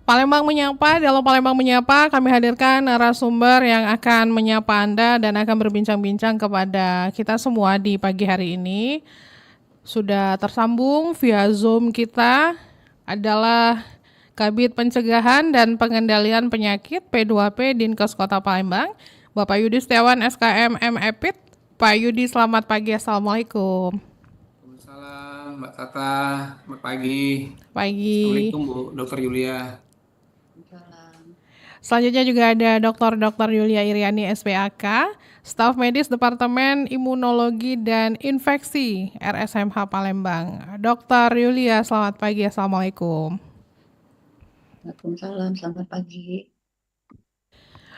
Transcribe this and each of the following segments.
Palembang Menyapa, Dialog Palembang Menyapa, kami hadirkan narasumber yang akan menyapa Anda dan akan berbincang-bincang kepada kita semua di pagi hari ini. Sudah tersambung via Zoom kita adalah Kabid Pencegahan dan Pengendalian Penyakit P2P Dinkes Kota Palembang, Bapak Yudi Setiawan SKM MEPIT. Pak Yudi, selamat pagi. Assalamualaikum. Waalaikumsalam, Mbak Tata. Selamat pagi. Pagi. Assalamualaikum, Bu Dr. Yulia. Selanjutnya juga ada Dr. Yulia Iriani SPAK, staf medis Departemen Imunologi dan Infeksi RSMH Palembang. Dr. Yulia, selamat pagi. Assalamualaikum. Waalaikumsalam, selamat pagi.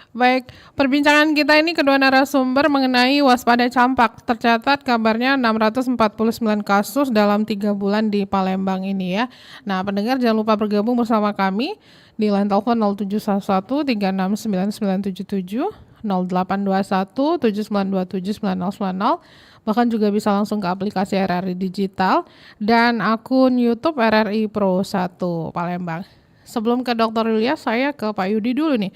Baik, perbincangan kita ini kedua narasumber mengenai waspada campak. Tercatat kabarnya 649 kasus dalam 3 bulan di Palembang ini ya. Nah, pendengar jangan lupa bergabung bersama kami di line telepon 0711 369977, 0821 7927 9090, bahkan juga bisa langsung ke aplikasi RRI Digital dan akun YouTube RRI Pro 1 Palembang. Sebelum ke Dr. Yulia, saya ke Pak Yudi dulu nih.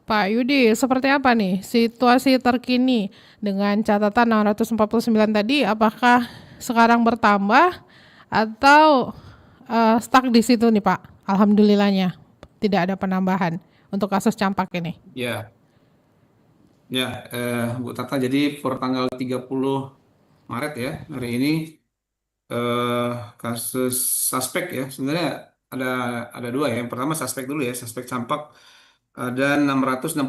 Pak Yudi, seperti apa nih situasi terkini dengan catatan 649 tadi? Apakah sekarang bertambah atau stuck di situ nih Pak? Alhamdulillahnya tidak ada penambahan untuk kasus campak ini. Ya, Bu Tata, jadi per tanggal 30 Maret ya, hari ini kasus suspek ya, sebenarnya ada dua ya. Yang pertama suspek dulu ya, suspek campak ada 668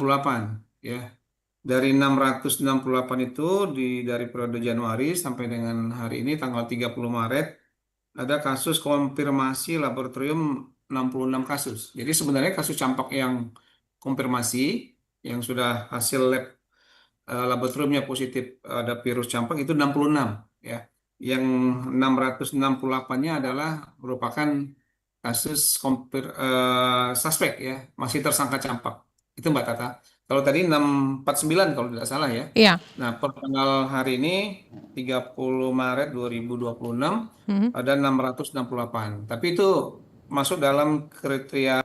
ya. Dari 668 itu dari periode Januari sampai dengan hari ini tanggal 30 Maret ada kasus konfirmasi laboratorium 66 kasus. Jadi sebenarnya kasus campak yang konfirmasi yang sudah hasil lab laboratoriumnya positif ada virus campak itu 66 ya. Yang 668-nya adalah merupakan kasus suspek ya, masih tersangka campak. Itu Mbak Tata. Kalau tadi 649 kalau tidak salah ya. Iya. Nah, per tanggal hari ini 30 Maret 2026 ada 668. Tapi itu masuk dalam kriteria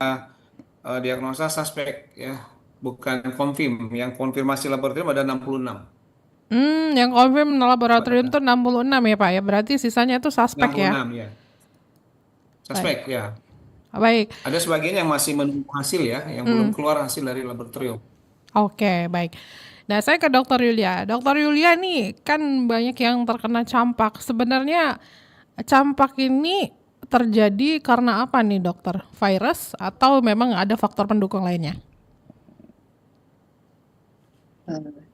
diagnosa suspek ya, bukan konfirm. Yang konfirmasi laboratorium ada 66. Yang konfirm laboratorium itu 66 ya Pak ya. Berarti sisanya itu suspek ya. 66 ya. Suspek ya. Baik. Ada sebagian yang masih menunggu hasil ya, yang belum keluar hasil dari laboratorium. Oke, baik. Nah, saya ke Dr. Yulia. Dr. Yulia nih kan banyak yang terkena campak. Sebenarnya campak ini terjadi karena apa nih dokter? Virus atau memang ada faktor pendukung lainnya?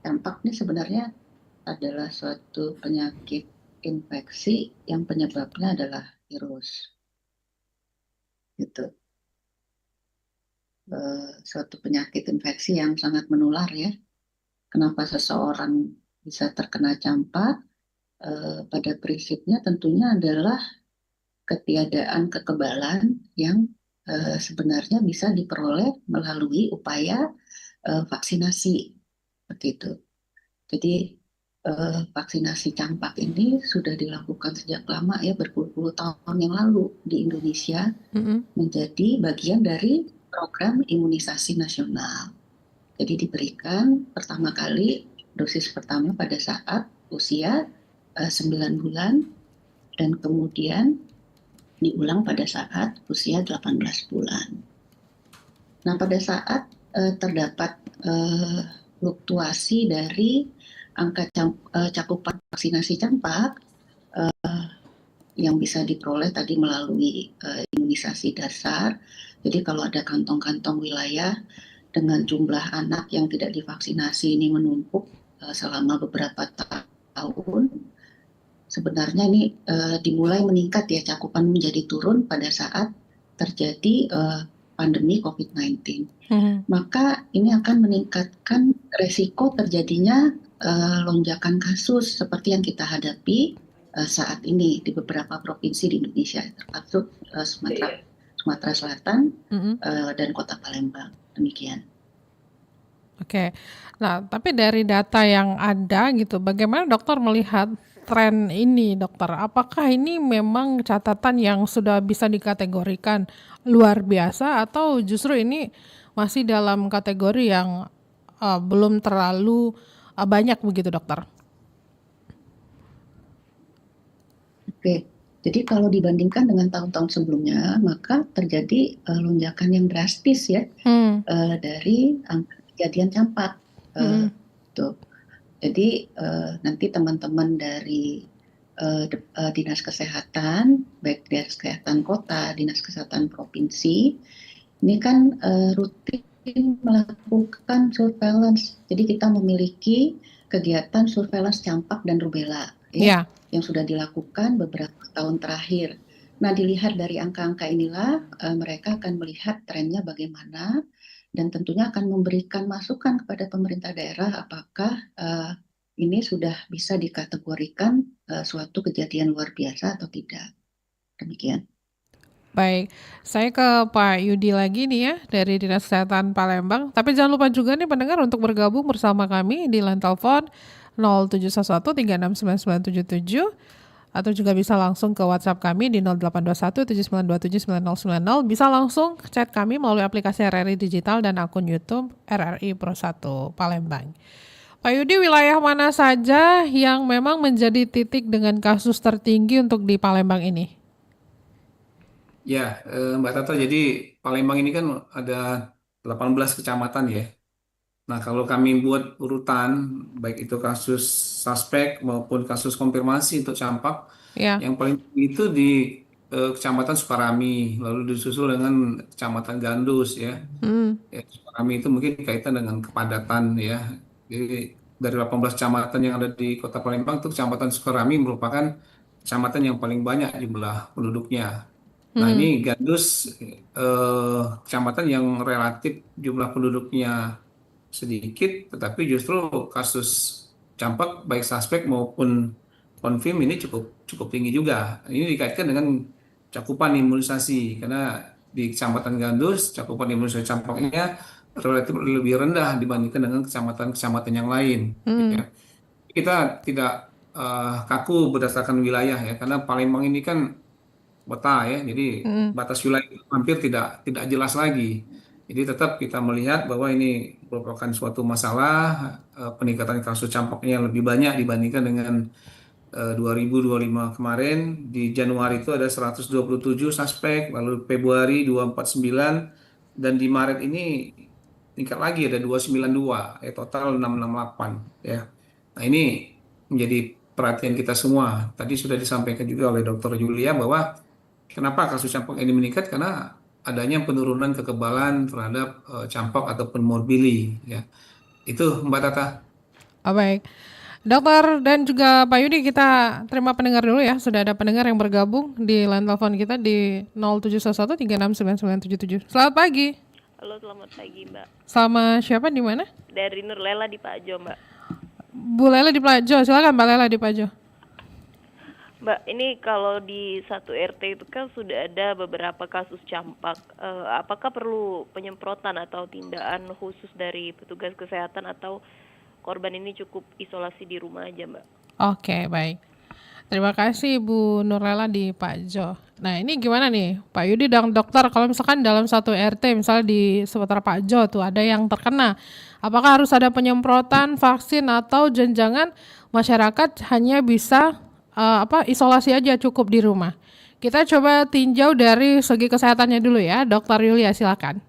Campak ini sebenarnya adalah suatu penyakit infeksi yang penyebabnya adalah virus. Gitu. Suatu penyakit infeksi yang sangat menular ya. Kenapa seseorang bisa terkena campak? Pada prinsipnya tentunya adalah ketiadaan kekebalan yang sebenarnya bisa diperoleh melalui upaya vaksinasi, seperti itu. Jadi vaksinasi campak ini sudah dilakukan sejak lama ya, berpuluh-puluh tahun yang lalu di Indonesia, menjadi bagian dari program imunisasi nasional. Jadi diberikan pertama kali dosis pertama pada saat usia 9 bulan dan kemudian diulang pada saat usia 18 bulan. Nah, pada saat terdapat fluktuasi dari angka cakupan vaksinasi campak yang bisa diperoleh tadi melalui imunisasi dasar. Jadi kalau ada kantong-kantong wilayah dengan jumlah anak yang tidak divaksinasi ini menumpuk selama beberapa tahun, sebenarnya ini dimulai meningkat ya, cakupan menjadi turun pada saat terjadi pandemi COVID-19. Maka ini akan meningkatkan resiko terjadinya lonjakan kasus seperti yang kita hadapi saat ini di beberapa provinsi di Indonesia, termasuk Sumatera Selatan dan Kota Palembang. Demikian. Oke. Nah, tapi dari data yang ada gitu, bagaimana dokter melihat tren ini, dokter? Apakah ini memang catatan yang sudah bisa dikategorikan luar biasa atau justru ini masih dalam kategori yang belum terlalu banyak begitu, dokter? Oke, jadi kalau dibandingkan dengan tahun-tahun sebelumnya, maka terjadi lonjakan yang drastis ya Hmm. dari angka kejadian campak. Hmm. Tuh. Jadi nanti teman-teman dari Dinas Kesehatan, baik Dinas Kesehatan Kota, Dinas Kesehatan Provinsi, ini kan rutin melakukan surveillance. Jadi kita memiliki kegiatan surveillance campak dan rubella ya, Ya. yang sudah dilakukan beberapa tahun terakhir. Nah, dilihat dari angka-angka inilah mereka akan melihat trennya bagaimana dan tentunya akan memberikan masukan kepada pemerintah daerah apakah ini sudah bisa dikategorikan suatu kejadian luar biasa atau tidak. Demikian. Baik, saya ke Pak Yudi lagi nih ya dari Dinas Kesehatan Palembang. Tapi jangan lupa juga nih pendengar untuk bergabung bersama kami di line telepon 0711369977 atau juga bisa langsung ke WhatsApp kami di 082179279090. Bisa langsung chat kami melalui aplikasi RRI Digital dan akun YouTube RRI Pro 1 Palembang. Pak Yudi, wilayah mana saja yang memang menjadi titik dengan kasus tertinggi untuk di Palembang ini? Ya, Mbak Tata, jadi Palembang ini kan ada 18 kecamatan ya. Nah, kalau kami buat urutan, baik itu kasus suspek maupun kasus konfirmasi untuk campak, Ya. yang paling tinggi itu di Kecamatan Sukarami, lalu disusul dengan Kecamatan Gandus ya. Hmm. Ya, Sukarami itu mungkin kaitan dengan kepadatan ya. Jadi dari 18 kecamatan yang ada di Kota Palembang, itu Kecamatan Sukarami merupakan kecamatan yang paling banyak jumlah penduduknya. Nah, Hmm. ini Gandus, kecamatan yang relatif jumlah penduduknya sedikit, tetapi justru kasus campak baik suspek maupun konfirm ini cukup cukup tinggi juga. Ini dikaitkan dengan cakupan imunisasi karena di Kecamatan Gandus cakupan imunisasi campaknya relatif lebih rendah dibandingkan dengan kecamatan-kecamatan yang lain. Hmm. Ya. Kita tidak kaku berdasarkan wilayah ya, karena Palembang ini kan kota ya, jadi Hmm. batas wilayah itu hampir tidak jelas lagi. Jadi tetap kita melihat bahwa ini merupakan suatu masalah peningkatan kasus campaknya yang lebih banyak dibandingkan dengan 2025 kemarin. Di Januari itu ada 127 suspek, lalu Februari 249 dan di Maret ini tingkat lagi ada 292, ya total 668 ya. Nah, ini menjadi perhatian kita semua. Tadi sudah disampaikan juga oleh Dr. Julia bahwa kenapa kasus campak ini meningkat? Karena adanya penurunan kekebalan terhadap campak ataupun morbilli. Ya. Itu Mbak Tata. Oh, baik. Dokter dan juga Pak Yudi, kita terima pendengar dulu ya. Sudah ada pendengar yang bergabung di line telepon kita di 0711369977. Selamat pagi. Halo, selamat pagi Mbak. Sama siapa di mana? Dari Nur Lela di Pajo Mbak. Bu Lela di Plajo. Silakan Mbak Lela di Plajo. Mbak, ini kalau di satu RT itu kan sudah ada beberapa kasus campak. Apakah perlu penyemprotan atau tindakan khusus dari petugas kesehatan atau korban ini cukup isolasi di rumah aja Mbak? Oke, baik. Terima kasih Bu Nurlela di Pak Jo. Nah, ini gimana nih Pak Yudi dan dokter, kalau misalkan dalam satu RT misalnya di seputar Pak Jo tuh ada yang terkena, apakah harus ada penyemprotan vaksin atau jangan masyarakat hanya bisa isolasi aja cukup di rumah? Kita coba tinjau dari segi kesehatannya dulu ya, Dokter Yulia silakan.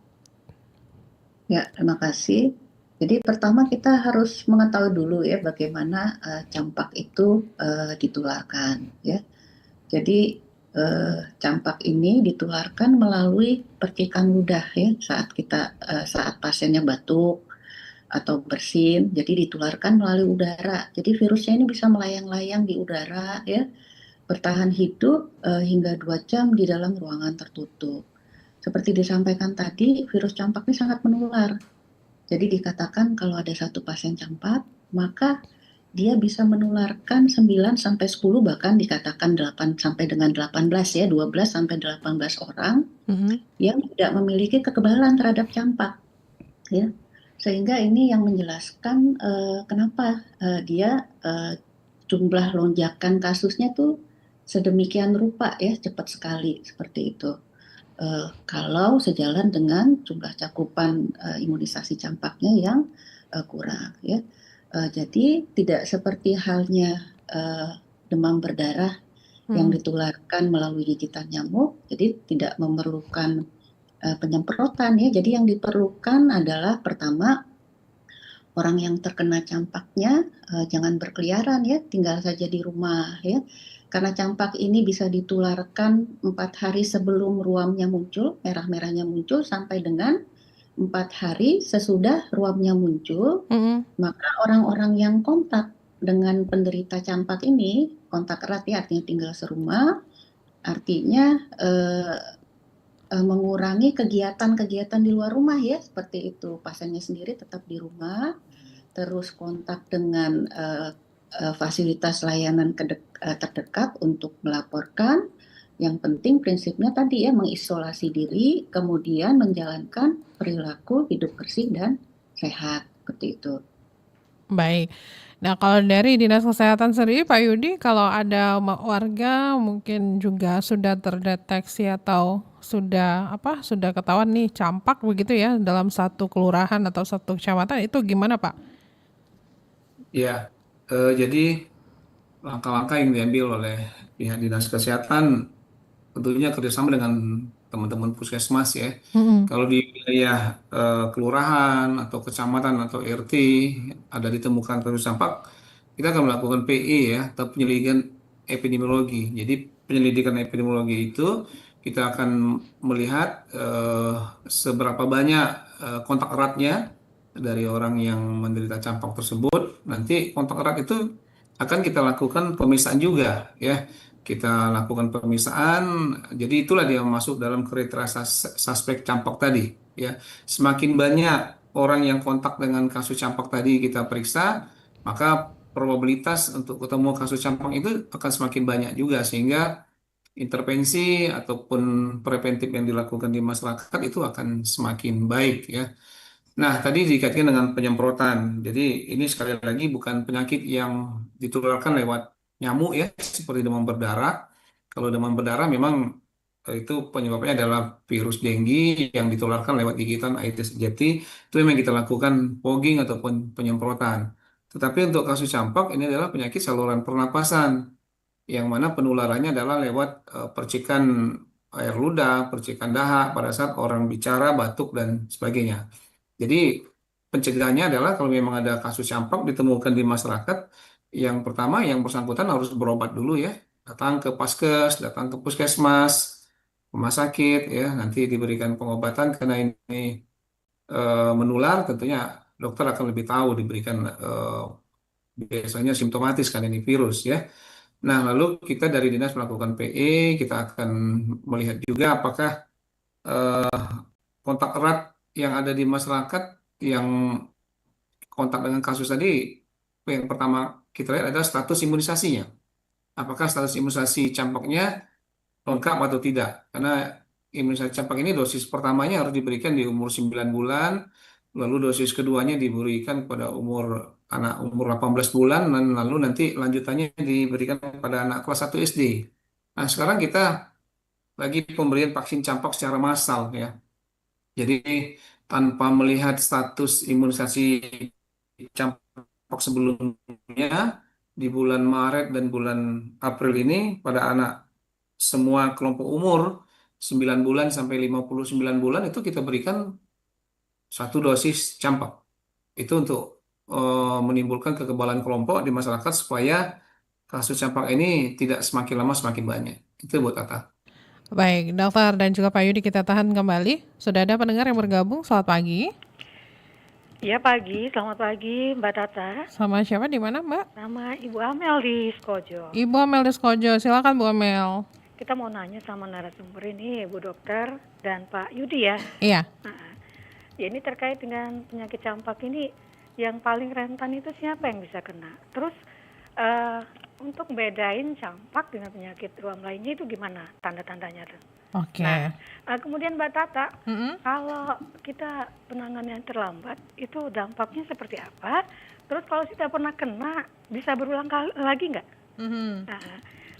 Ya, terima kasih. Jadi pertama kita harus mengetahui dulu ya bagaimana campak itu ditularkan ya. Jadi campak ini ditularkan melalui percikan ludah ya saat pasiennya batuk atau bersin, jadi ditularkan melalui udara. Jadi virusnya ini bisa melayang-layang di udara ya, bertahan hidup hingga 2 jam di dalam ruangan tertutup. Seperti disampaikan tadi, virus campak ini sangat menular. Jadi dikatakan kalau ada satu pasien campak, maka dia bisa menularkan 9 sampai 10 bahkan dikatakan 8 sampai dengan 18 ya, 12 sampai 18 orang yang tidak memiliki kekebalan terhadap campak. Ya. Sehingga ini yang menjelaskan kenapa dia jumlah lonjakan kasusnya tuh sedemikian rupa ya, cepat sekali seperti itu. Kalau sejalan dengan jumlah cakupan imunisasi campaknya yang kurang ya. Jadi tidak seperti halnya demam berdarah yang ditularkan melalui gigitan nyamuk, jadi tidak memerlukan penyemprotan ya. Jadi yang diperlukan adalah pertama, orang yang terkena campaknya jangan berkeliaran ya, tinggal saja di rumah ya. Karena campak ini bisa ditularkan 4 hari sebelum ruamnya muncul, merah-merahnya muncul, sampai dengan 4 hari sesudah ruamnya muncul. Maka orang-orang yang kontak dengan penderita campak ini, kontak erat ya, artinya tinggal serumah, artinya mengurangi kegiatan-kegiatan di luar rumah ya, seperti itu. Pasiennya sendiri tetap di rumah, terus kontak dengan fasilitas layanan terdekat untuk melaporkan. Yang penting prinsipnya tadi ya, mengisolasi diri, kemudian menjalankan perilaku hidup bersih dan sehat, seperti itu. Baik. Nah, kalau dari Dinas Kesehatan sendiri, Pak Yudi, kalau ada warga mungkin juga sudah terdeteksi atau sudah ketahuan nih campak begitu ya dalam satu kelurahan atau satu kecamatan, itu gimana, Pak? Ya, jadi langkah-langkah yang diambil oleh pihak Dinas Kesehatan tentunya kerjasama dengan teman-teman puskesmas ya. Kalau di wilayah kelurahan atau kecamatan atau RT ada ditemukan kasus campak, kita akan melakukan PE ya, atau penyelidikan epidemiologi. Jadi penyelidikan epidemiologi itu kita akan melihat seberapa banyak kontak eratnya dari orang yang menderita campak tersebut. Nanti kontak erat itu akan kita lakukan pemeriksaan juga ya. Kita lakukan pemeriksaan, jadi itulah dia masuk dalam kriteria suspek campak tadi. Ya, semakin banyak orang yang kontak dengan kasus campak tadi kita periksa, maka probabilitas untuk ketemu kasus campak itu akan semakin banyak juga, sehingga intervensi ataupun preventif yang dilakukan di masyarakat itu akan semakin baik ya. Nah, tadi dikaitkan dengan penyemprotan. Jadi ini sekali lagi bukan penyakit yang ditularkan lewat nyamuk ya, seperti demam berdarah. Kalau demam berdarah memang itu penyebabnya adalah virus dengue yang ditularkan lewat gigitan Aedes aegypti. Itu memang kita lakukan fogging ataupun penyemprotan. Tetapi untuk kasus campak ini adalah penyakit saluran pernapasan yang mana penularannya adalah lewat percikan air ludah, percikan dahak pada saat orang bicara, batuk dan sebagainya. Jadi pencegahannya adalah kalau memang ada kasus campak ditemukan di masyarakat, yang pertama yang bersangkutan harus berobat dulu ya, datang ke paskes, datang ke puskesmas, rumah sakit ya, nanti diberikan pengobatan karena ini menular, tentunya dokter akan lebih tahu diberikan biasanya simptomatis karena ini virus ya. Nah, lalu kita dari dinas melakukan PE, kita akan melihat juga apakah kontak erat yang ada di masyarakat yang kontak dengan kasus tadi, yang pertama kita lihat adalah status imunisasinya. Apakah status imunisasi campaknya lengkap atau tidak? Karena imunisasi campak ini dosis pertamanya harus diberikan di umur 9 bulan, lalu dosis keduanya diberikan pada anak umur 18 bulan, dan lalu nanti lanjutannya diberikan pada anak kelas 1 SD. Nah, sekarang kita lagi pemberian vaksin campak secara massal ya. Jadi tanpa melihat status imunisasi campak sebelumnya di bulan Maret dan bulan April ini pada anak semua kelompok umur 9 bulan sampai 59 bulan itu kita berikan satu dosis campak. Itu untuk menimbulkan kekebalan kelompok di masyarakat supaya kasus campak ini tidak semakin lama semakin banyak. Itu buat Tata. Baik, dokter dan juga Pak Yudi, kita tahan kembali. Sudah ada pendengar yang bergabung. Selamat pagi. Ya pagi, selamat pagi Mbak Tata. Sama siapa di mana, Mbak? Nama Ibu Amel di Skojo. Ibu Amel di Skojo, silakan Bu Amel. Kita mau nanya sama narasumber ini, Bu Dokter dan Pak Yudi ya. Iya. Ya ini terkait dengan penyakit campak ini, yang paling rentan itu siapa yang bisa kena? Terus untuk bedain campak dengan penyakit ruam lainnya itu gimana tanda-tandanya tuh? Oke. Nah, kemudian Mbak Tata, kalau kita penanganannya terlambat, itu dampaknya seperti apa? Terus kalau sudah pernah kena, bisa berulang kali lagi nggak? Mhm. Nah,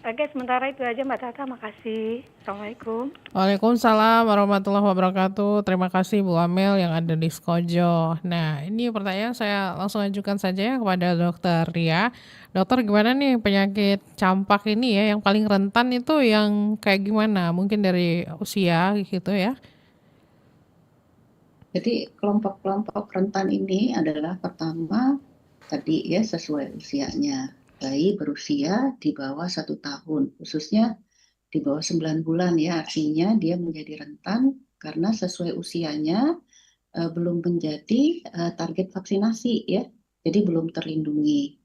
oke, sementara itu aja Mbak Tata, makasih. Assalamualaikum. Waalaikumsalam warahmatullahi wabarakatuh. Terima kasih Bu Amel yang ada di Skojo. Nah, ini pertanyaan saya langsung ajukan saja ya kepada Dokter Ria. Dokter, gimana nih penyakit campak ini ya yang paling rentan itu yang kayak gimana? Mungkin dari usia gitu ya? Jadi kelompok-kelompok rentan ini adalah pertama tadi ya sesuai usianya. Bayi berusia di bawah 1 tahun, khususnya di bawah 9 bulan ya, artinya dia menjadi rentan karena sesuai usianya belum menjadi target vaksinasi ya, jadi belum terlindungi.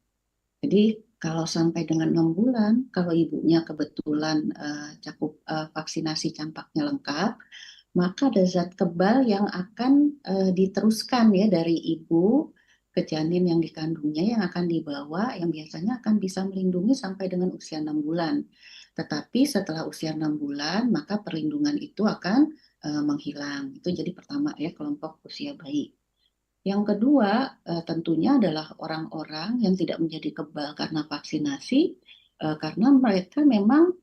Jadi kalau sampai dengan 6 bulan, kalau ibunya kebetulan cakup vaksinasi campaknya lengkap, maka ada zat kebal yang akan diteruskan ya dari ibu ke janin yang dikandungnya yang akan dibawa, yang biasanya akan bisa melindungi sampai dengan usia 6 bulan. Tetapi setelah usia 6 bulan, maka perlindungan itu akan menghilang. Itu jadi pertama ya, kelompok usia bayi. Yang kedua, tentunya adalah orang-orang yang tidak menjadi kebal karena vaksinasi, karena mereka memang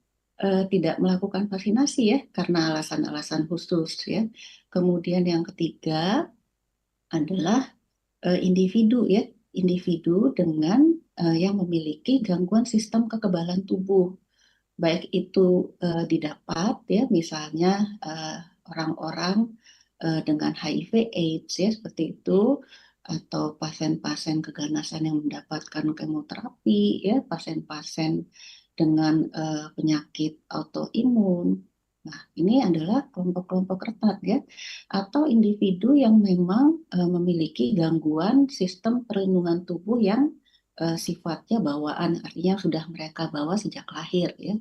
tidak melakukan vaksinasi ya, karena alasan-alasan khusus ya. Kemudian yang ketiga adalah individu ya, individu dengan yang memiliki gangguan sistem kekebalan tubuh, baik itu didapat ya, misalnya orang-orang dengan HIV/AIDS ya seperti itu, atau pasien-pasien keganasan yang mendapatkan kemoterapi ya, pasien-pasien dengan penyakit autoimun. Nah, ini adalah kelompok-kelompok rentan ya, atau individu yang memang memiliki gangguan sistem perlindungan tubuh yang sifatnya bawaan, artinya sudah mereka bawa sejak lahir ya.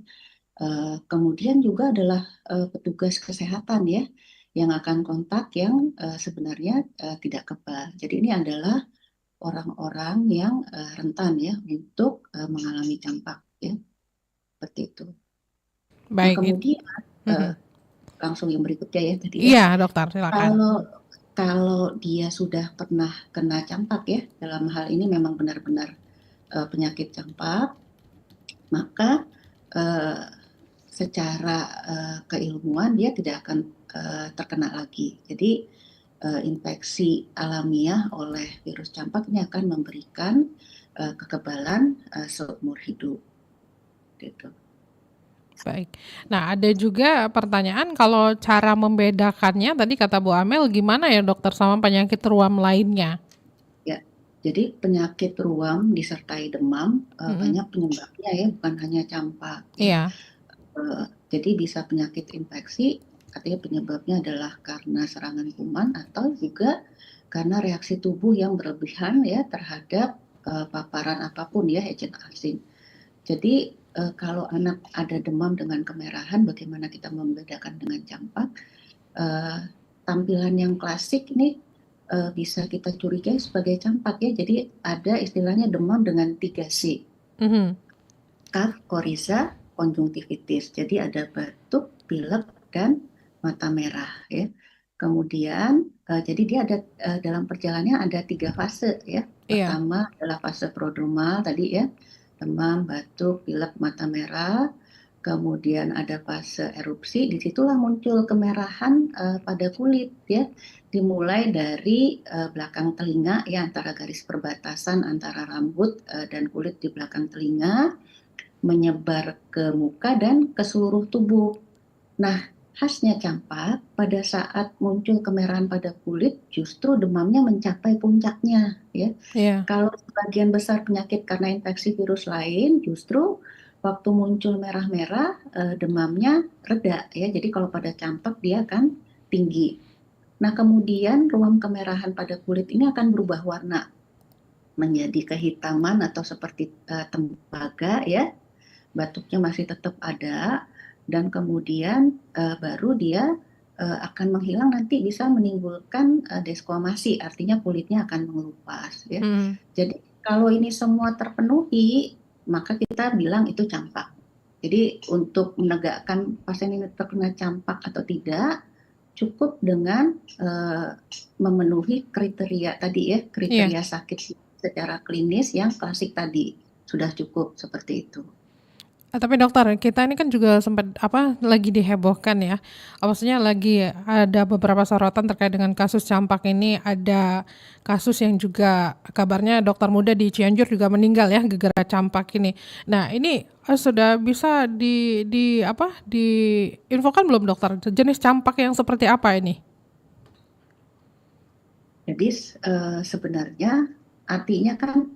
Kemudian juga adalah petugas kesehatan ya, yang akan kontak yang sebenarnya tidak kebal. Jadi ini adalah orang-orang yang rentan ya untuk mengalami campak ya, seperti itu. Nah, Baik, kemudian Mhm. langsung yang berikutnya ya tadi ya. Iya, dokter, silakan. Kalau dia sudah pernah kena campak ya, dalam hal ini memang benar-benar penyakit campak, maka secara keilmuan dia tidak akan terkena lagi. Jadi infeksi alamiah oleh virus campak ini akan memberikan kekebalan seumur hidup. Gitu. Baik. Nah, ada juga pertanyaan kalau cara membedakannya tadi kata Bu Amel gimana ya dokter sama penyakit ruam lainnya? Ya, jadi penyakit ruam disertai demam banyak penyebabnya ya, bukan hanya campak. Ya. Iya. Jadi bisa penyakit infeksi, artinya penyebabnya adalah karena serangan kuman atau juga karena reaksi tubuh yang berlebihan ya terhadap paparan apapun ya, agent asing. Jadi kalau anak ada demam dengan kemerahan, bagaimana kita membedakan dengan campak? Tampilan yang klasik ini bisa kita curigai sebagai campak ya. Jadi ada istilahnya demam dengan 3C. Cough, coryza, konjungtivitis. Jadi ada batuk, pilek, dan mata merah ya. Kemudian jadi dia ada dalam perjalanannya ada 3 fase ya. Pertama adalah fase prodromal tadi ya, demam, batuk, pilek, mata merah. Kemudian ada fase erupsi, disitulah muncul kemerahan pada kulit ya, dimulai dari belakang telinga ya, antara garis perbatasan antara rambut dan kulit di belakang telinga, menyebar ke muka dan ke seluruh tubuh. Nah, khasnya campak pada saat muncul kemerahan pada kulit justru demamnya mencapai puncaknya ya. Kalau sebagian besar penyakit karena infeksi virus lain justru waktu muncul merah-merah demamnya reda ya. Jadi kalau pada campak dia akan tinggi. Nah, kemudian ruam kemerahan pada kulit ini akan berubah warna menjadi kehitaman atau seperti tembaga ya. Batuknya masih tetap ada, dan kemudian baru dia akan menghilang, nanti bisa menimbulkan desquamasi, artinya kulitnya akan mengelupas ya. Jadi kalau ini semua terpenuhi, maka kita bilang itu campak. Jadi untuk menegakkan pasien ini terkena campak atau tidak, cukup dengan memenuhi kriteria tadi ya, kriteria sakit secara klinis yang klasik tadi sudah cukup seperti itu. Tapi dokter, kita ini kan juga sempat lagi dihebohkan ya. Maksudnya lagi ada beberapa sorotan terkait dengan kasus campak ini. Ada kasus yang juga kabarnya dokter muda di Cianjur juga meninggal ya gara-gara campak ini. Nah, ini sudah bisa diinfokan belum dokter? Jenis campak yang seperti apa ini? Jadi sebenarnya artinya kan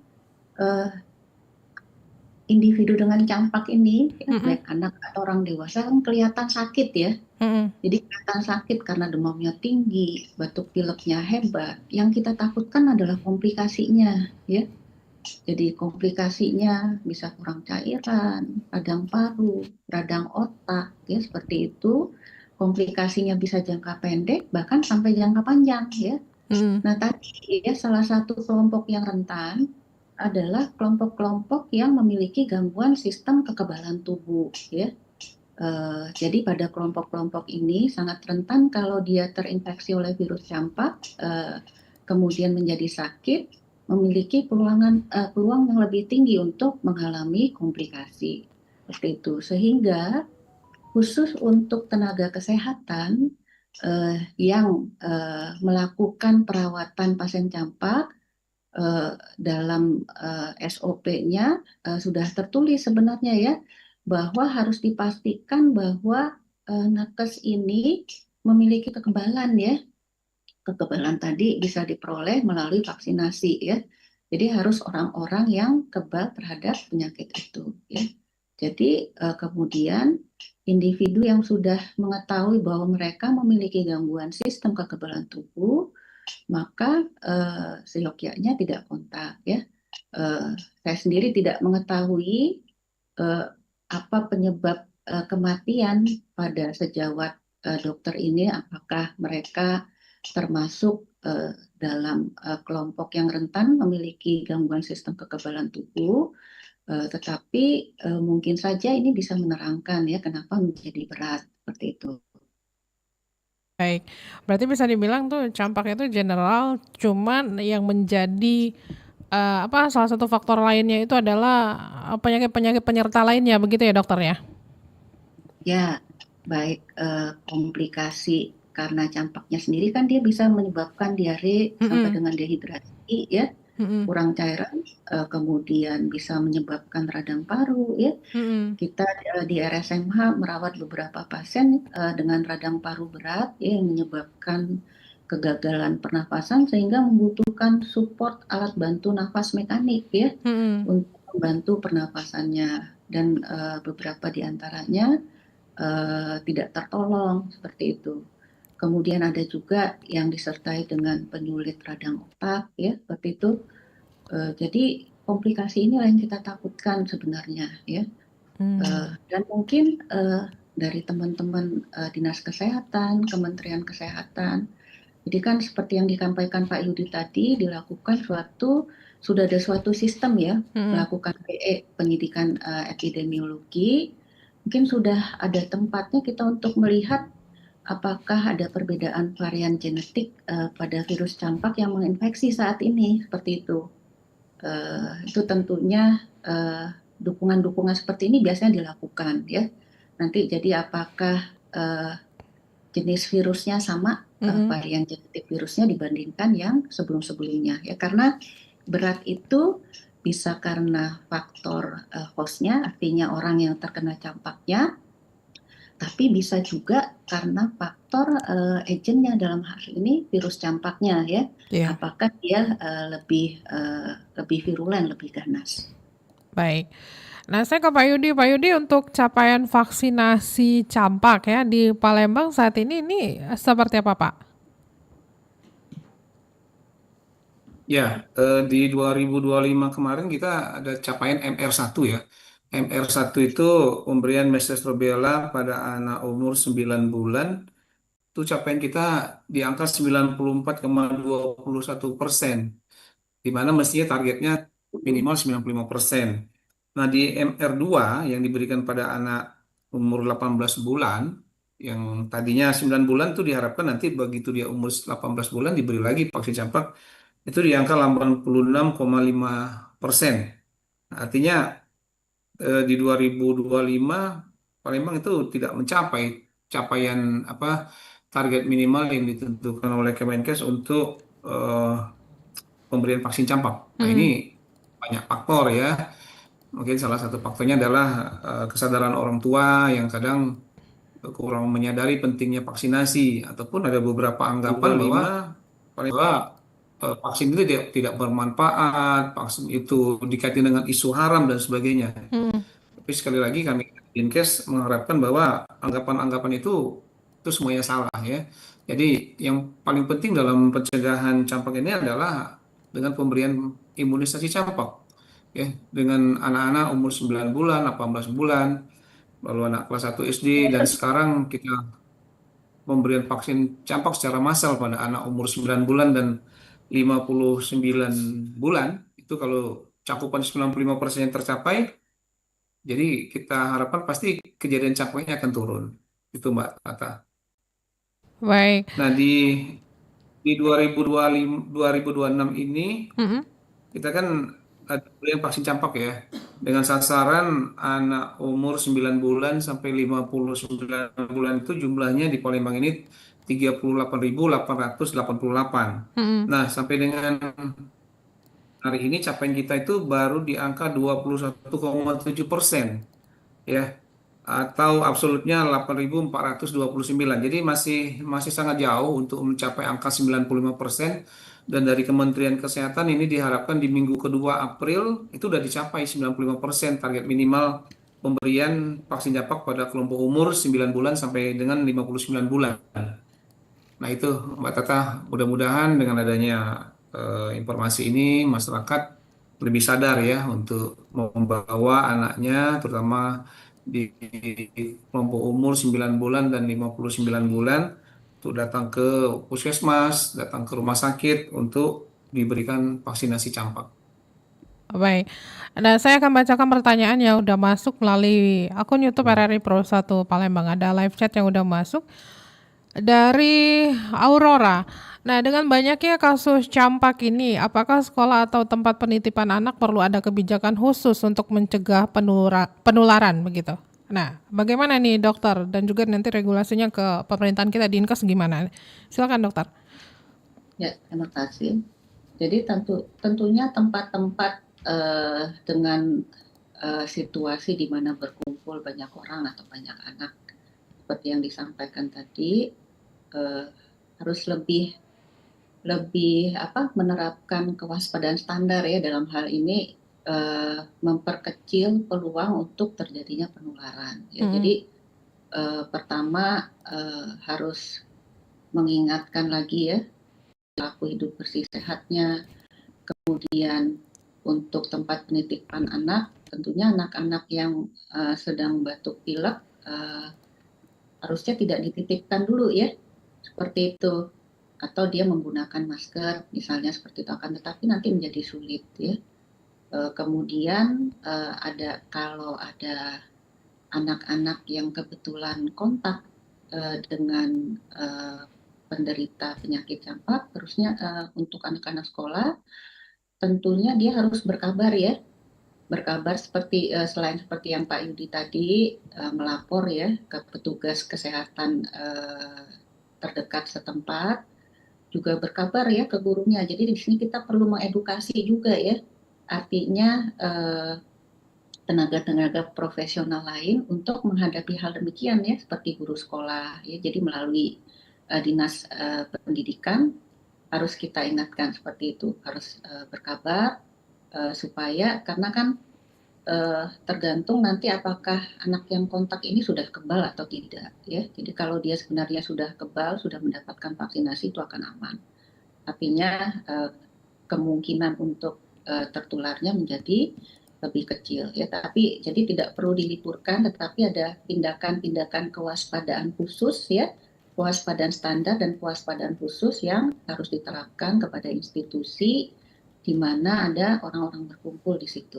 individu dengan campak ini, baik anak atau orang dewasa kan kelihatan sakit ya. Jadi kelihatan sakit karena demamnya tinggi, batuk pileknya hebat. Yang kita takutkan adalah komplikasinya ya. Jadi komplikasinya bisa kurang cairan, radang paru, radang otak ya seperti itu. Komplikasinya bisa jangka pendek bahkan sampai jangka panjang ya. Nah tadi ya salah satu kelompok yang rentan adalah kelompok-kelompok yang memiliki gangguan sistem kekebalan tubuh ya. Jadi pada kelompok-kelompok ini sangat rentan kalau dia terinfeksi oleh virus campak, kemudian menjadi sakit, memiliki peluang yang lebih tinggi untuk mengalami komplikasi seperti itu. Sehingga khusus untuk tenaga kesehatan yang melakukan perawatan pasien campak, dalam SOP-nya sudah tertulis sebenarnya ya, bahwa harus dipastikan bahwa nakes ini memiliki kekebalan ya. Kekebalan tadi bisa diperoleh melalui vaksinasi ya. Jadi harus orang-orang yang kebal terhadap penyakit itu ya. Jadi kemudian individu yang sudah mengetahui bahwa mereka memiliki gangguan sistem kekebalan tubuh, maka seyogyanya tidak kontak ya. Saya sendiri tidak mengetahui apa penyebab kematian pada sejawat dokter ini, apakah mereka termasuk dalam kelompok yang rentan memiliki gangguan sistem kekebalan tubuh, tetapi mungkin saja ini bisa menerangkan ya kenapa menjadi berat seperti itu. Baik, berarti bisa dibilang tuh campak itu general, cuman yang menjadi salah satu faktor lainnya itu adalah penyakit-penyakit penyerta lainnya, begitu ya dokter ya? Ya, baik komplikasi karena campaknya sendiri kan dia bisa menyebabkan diare sampai dengan dehidrasi ya, kurang cairan, kemudian bisa menyebabkan radang paru ya. Kita di RSMH merawat beberapa pasien dengan radang paru berat ya, yang menyebabkan kegagalan pernafasan sehingga membutuhkan support alat bantu nafas mekanik ya, untuk membantu pernafasannya, dan beberapa diantaranya tidak tertolong seperti itu. Kemudian ada juga yang disertai dengan penyulit radang otak ya seperti itu. Jadi komplikasi inilah yang kita takutkan sebenarnya ya. Dan mungkin dari teman-teman Dinas Kesehatan, Kementerian Kesehatan, jadi kan seperti yang disampaikan Pak Yudi tadi, sudah ada suatu sistem ya, melakukan PE, penyidikan epidemiologi. Mungkin sudah ada tempatnya kita untuk melihat apakah ada perbedaan varian genetik pada virus campak yang menginfeksi saat ini, seperti itu. Itu tentunya dukungan-dukungan seperti ini biasanya dilakukan ya. Nanti jadi apakah jenis virusnya sama, varian genetik virusnya dibandingkan yang sebelum-sebelumnya ya, karena berat itu bisa karena faktor hostnya, artinya orang yang terkena campaknya, tapi bisa juga karena faktor agentnya, dalam hal ini virus campaknya ya. Apakah dia lebih virulen, lebih ganas. Baik. Nah, saya ke Pak Yudi. Pak Yudi, untuk capaian vaksinasi campak ya di Palembang saat ini seperti apa, Pak? Ya, di 2025 kemarin kita ada capaian MR1 ya. MR1 itu pemberian measles rubella pada anak umur 9 bulan. Itu capaian kita di angka 94,21%. Di mana mestinya targetnya minimal 95%. Nah, di MR2 yang diberikan pada anak umur 18 bulan, yang tadinya 9 bulan tuh diharapkan nanti begitu dia umur 18 bulan diberi lagi vaksin campak itu di angka 86,5%. Artinya di 2025 Palembang itu tidak mencapai capaian apa target minimal yang ditentukan oleh Kemenkes untuk eh, pemberian vaksin campak. Nah, ini banyak faktor ya. Mungkin salah satu faktornya adalah kesadaran orang tua yang kadang kurang menyadari pentingnya vaksinasi, ataupun ada beberapa anggapan bahwa vaksin itu tidak bermanfaat, vaksin itu dikaitkan dengan isu haram dan sebagainya. Tapi sekali lagi kami Dinkes mengharapkan bahwa anggapan-anggapan itu semuanya salah ya. Jadi yang paling penting dalam pencegahan campak ini adalah dengan pemberian imunisasi campak ya, dengan anak-anak umur 9 bulan, 18 bulan, lalu anak kelas 1 SD, dan sekarang kita pemberian vaksin campak secara massal pada anak umur 9 bulan dan 59 bulan. Itu kalau cakupan 95% tercapai, jadi kita harapkan pasti kejadian campaknya akan turun. Itu Mbak Tata. Baik. Nah, di 2026 ini Mm-mm. kita kan ada pemberian vaksin campak ya, dengan sasaran anak umur 9 bulan sampai 59 bulan, itu jumlahnya di Palembang ini 38.888. Mm-mm. Nah, sampai dengan hari ini capaian kita itu baru di angka 21,7% ya, atau absolutnya 8.429. Jadi masih masih sangat jauh untuk mencapai angka 95%. Dan dari Kementerian Kesehatan ini diharapkan di minggu kedua April itu sudah dicapai 95% target minimal pemberian vaksin campak pada kelompok umur 9 bulan sampai dengan 59 bulan. Nah itu Mbak Tata, mudah-mudahan dengan adanya informasi ini masyarakat lebih sadar ya untuk membawa anaknya, terutama di kelompok umur 9 bulan dan 59 bulan, untuk datang ke puskesmas, datang ke rumah sakit untuk diberikan vaksinasi campak. Baik. Nah, saya akan bacakan pertanyaan yang udah masuk melalui akun YouTube RRI Pro 1 Palembang. Ada live chat yang udah masuk dari Aurora. Nah, dengan banyaknya kasus campak ini, apakah sekolah atau tempat penitipan anak perlu ada kebijakan khusus untuk mencegah penularan begitu? Nah, bagaimana nih dokter, dan juga nanti regulasinya ke pemerintahan kita Dinkes gimana? Silakan dokter. Ya, terima kasih. Jadi tentunya tempat-tempat dengan situasi di mana berkumpul banyak orang atau banyak anak, seperti yang disampaikan tadi, harus lebih menerapkan kewaspadaan standar ya dalam hal ini, memperkecil peluang untuk terjadinya penularan. Ya, jadi pertama harus mengingatkan lagi ya perilaku hidup bersih sehatnya. Kemudian untuk tempat penitipan anak, tentunya anak-anak yang sedang batuk pilek harusnya tidak dititipkan dulu ya, seperti itu. Atau dia menggunakan masker, misalnya seperti itu, akan tetapi nanti menjadi sulit ya. Kemudian kalau ada anak-anak yang kebetulan kontak dengan penderita penyakit campak, terusnya untuk anak-anak sekolah, tentunya dia harus berkabar ya, seperti selain seperti yang Pak Yudi tadi melapor ya ke petugas kesehatan terdekat setempat, juga berkabar ya ke gurunya. Jadi di sini kita perlu mengedukasi juga ya, artinya tenaga-tenaga profesional lain untuk menghadapi hal demikian ya, seperti guru sekolah ya. Jadi melalui dinas pendidikan harus kita ingatkan seperti itu, harus berkabar supaya, karena kan tergantung nanti apakah anak yang kontak ini sudah kebal atau tidak ya. Jadi kalau dia sebenarnya sudah kebal, sudah mendapatkan vaksinasi, itu akan aman. Artinya kemungkinan untuk tertularnya menjadi lebih kecil ya. Tapi jadi tidak perlu diliburkan, tetapi ada tindakan-tindakan kewaspadaan khusus ya, kewaspadaan standar dan kewaspadaan khusus yang harus diterapkan kepada institusi di mana ada orang-orang berkumpul di situ.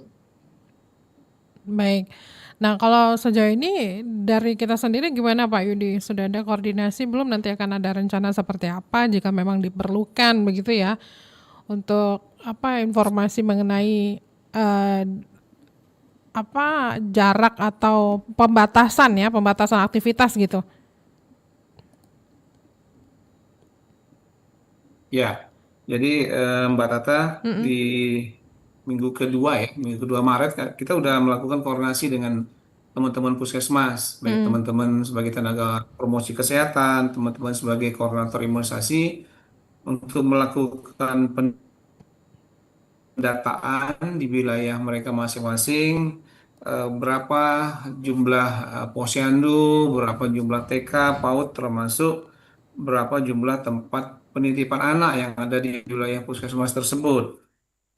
Baik. Nah, kalau sejauh ini dari kita sendiri gimana Pak Yudi? Sudah ada koordinasi belum, nanti akan ada rencana seperti apa jika memang diperlukan begitu ya, untuk informasi mengenai eh, jarak atau pembatasan aktivitas gitu. Ya, jadi Mbak Tata di Mm-mm. minggu kedua Maret kita udah melakukan koordinasi dengan teman-teman puskesmas, baik Mm-mm. teman-teman sebagai tenaga promosi kesehatan, teman-teman sebagai koordinator imunisasi untuk melakukan pendataan di wilayah mereka masing-masing, berapa jumlah posyandu, berapa jumlah TK, PAUD, termasuk berapa jumlah tempat penitipan anak yang ada di wilayah puskesmas tersebut.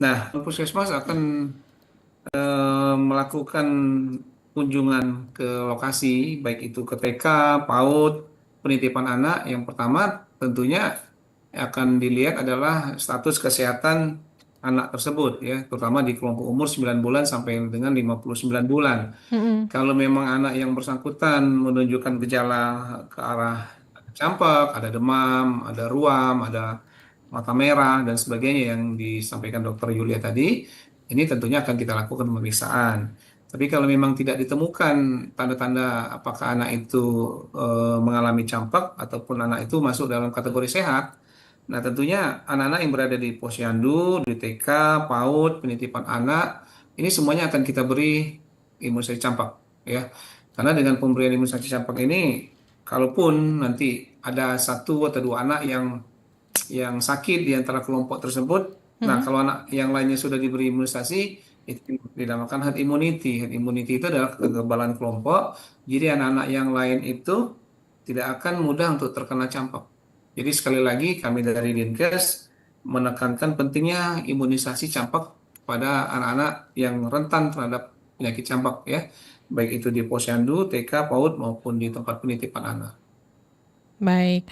Nah, puskesmas akan melakukan kunjungan ke lokasi, baik itu ke TK, PAUD, penitipan anak. Yang pertama tentunya akan dilihat adalah status kesehatan anak tersebut, ya, terutama di kelompok umur 9 bulan sampai dengan 59 bulan. Mm-mm. Kalau memang anak yang bersangkutan menunjukkan gejala ke arah campak, ada demam, ada ruam, ada mata merah, dan sebagainya yang disampaikan Dokter Yulia tadi, ini tentunya akan kita lakukan pemeriksaan. Tapi kalau memang tidak ditemukan tanda-tanda apakah anak itu mengalami campak ataupun anak itu masuk dalam kategori sehat, nah tentunya anak-anak yang berada di posyandu, di TK, PAUD, penitipan anak, ini semuanya akan kita beri imunisasi campak, ya. Karena dengan pemberian imunisasi campak ini, kalaupun nanti ada satu atau dua anak yang sakit di antara kelompok tersebut. Nah, Mm-mm. kalau anak yang lainnya sudah diberi imunisasi, itu dinamakan herd immunity. Herd immunity itu adalah kekebalan kelompok. Jadi anak-anak yang lain itu tidak akan mudah untuk terkena campak. Jadi sekali lagi kami dari Dinkes menekankan pentingnya imunisasi campak pada anak-anak yang rentan terhadap penyakit campak, ya. Baik itu di posyandu, TK, PAUD maupun di tempat penitipan anak. Baik,